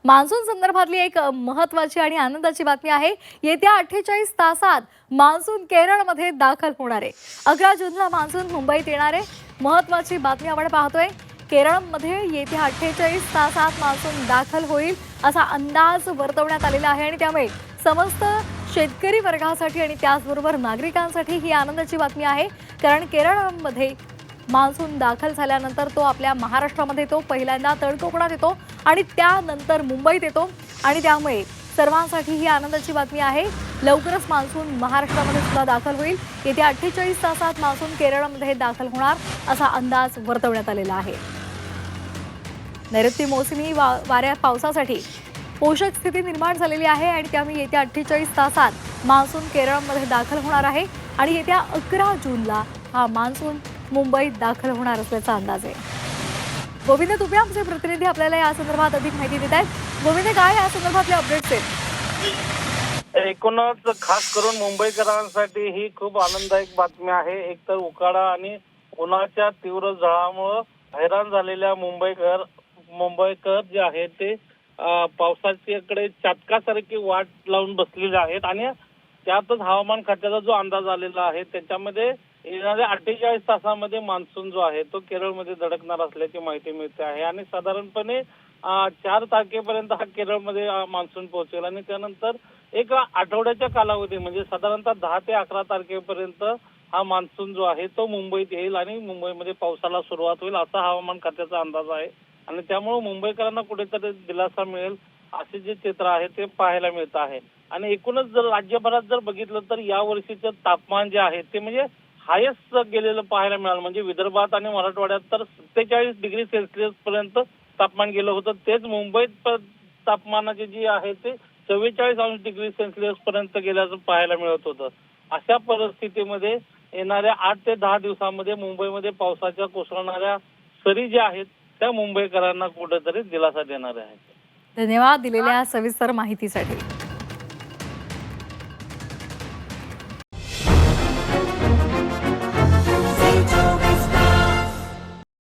Monsoon संदर्भातली एक महत्त्वाची आणि आनंदाची बातमी आहे। येत्या 48 तासात मान्सून केरळमध्ये दाखल होणार आहे। 11 जूनला मान्सून मुंबईत येणार आहे। महत्त्वाची बातमी आपण पाहतोय। केरळमध्ये येत्या 48 तासात मान्सून दाखल होईल असा अंदाज वर्तवण्यात आलेला आहे आणि त्यामुळे समस्त शेतकरी वर्गासाठी आणि त्याचबरोबर नागरिकांसाठी ही आनंदाची बातमी आहे। कारण केरळमध्ये मान्सून दाखल झाल्यानंतर तो आपल्या महाराष्ट्रामध्ये येतो, पहिल्यांदा तळकोकणात येतो आणि त्यानंतर मुंबईत येतो आणि त्यामुळे सर्वांसाठी ही आनंदाची बातमी आहे। लवकरच मान्सून महाराष्ट्रामध्ये सुद्धा दाखल होईल। येत्या 48 तासात मान्सून केरळमध्ये दाखल होणार असा अंदाज वर्तवण्यात आलेला आहे। नैऋत्य मोसमी वाऱ्या पावसासाठी पोषक स्थिती निर्माण झालेली आहे आणि त्यामुळे येत्या 48 तासात मान्सून केरळमध्ये दाखल होणार आहे आणि येत्या 11 जूनला हा मान्सून मुंबईत दाखल होणार असल्याचा अंदाज आहे। गोविंद तुपे आमचे प्रतिनिधी आपल्याला या संदर्भात अधिक माहिती देत आहेत। गोविंद, काय या संदर्भातले अपडेट्स आहेत? एकूणच खास करून मुंबईकरांसाठी ही खूप आनंददायक बातमी आहे। एकतर उकाडा आणि उन्हाच्या तीव्र झळामुळे हैराण झालेल्या मुंबईकर जे आहेत ते पावसाच्याकडे चातकासारखी वाट लावून बसलेले आहेत आणि त्यातच हवामान खात्याचा जो अंदाज आलेला आहे त्याच्यामध्ये येणाऱ्या 48 तासामध्ये मान्सून जो आहे तो केरळमध्ये धडकणार असल्याची माहिती मिळते आहे आणि साधारणपणे 4 तारखेपर्यंत हा केरळमध्ये मान्सून पोहोचेल आणि त्यानंतर एक आठवड्याच्या कालावधी म्हणजे साधारणतः 10 ते 11 तारखेपर्यंत हा मान्सून जो आहे तो मुंबईत येईल आणि मुंबईमध्ये पावसाला सुरुवात होईल असा हवामान खात्याचा अंदाज आहे आणि त्यामुळे मुंबईकरांना कुठेतरी दिलासा मिळेल असे जे चित्र आहे ते पाहायला मिळत आहे। आणि एकूणच जर राज्यभरात जर बघितलं तर या वर्षीचं तापमान जे आहे ते म्हणजे हायेस्ट गेलेलं पाहायला मिळालं। म्हणजे विदर्भात आणि मराठवाड्यात तर 47 डिग्री सेल्सिअस पर्यंत तापमान गेलं होतं, तेच मुंबईत तापमानाचे जे आहे ते 44 डिग्री सेल्सिअस पर्यंत गेल्याचं पाहायला मिळत होतं। अशा परिस्थितीमध्ये येणाऱ्या 8 ते 10 दिवसांमध्ये मुंबईमध्ये पावसाच्या कोसळणाऱ्या सरी ज्या आहेत त्या मुंबईकरांना कुठेतरी दिलासा देणार आहेत। धन्यवाद दिलेल्या सविस्तर माहितीसाठी।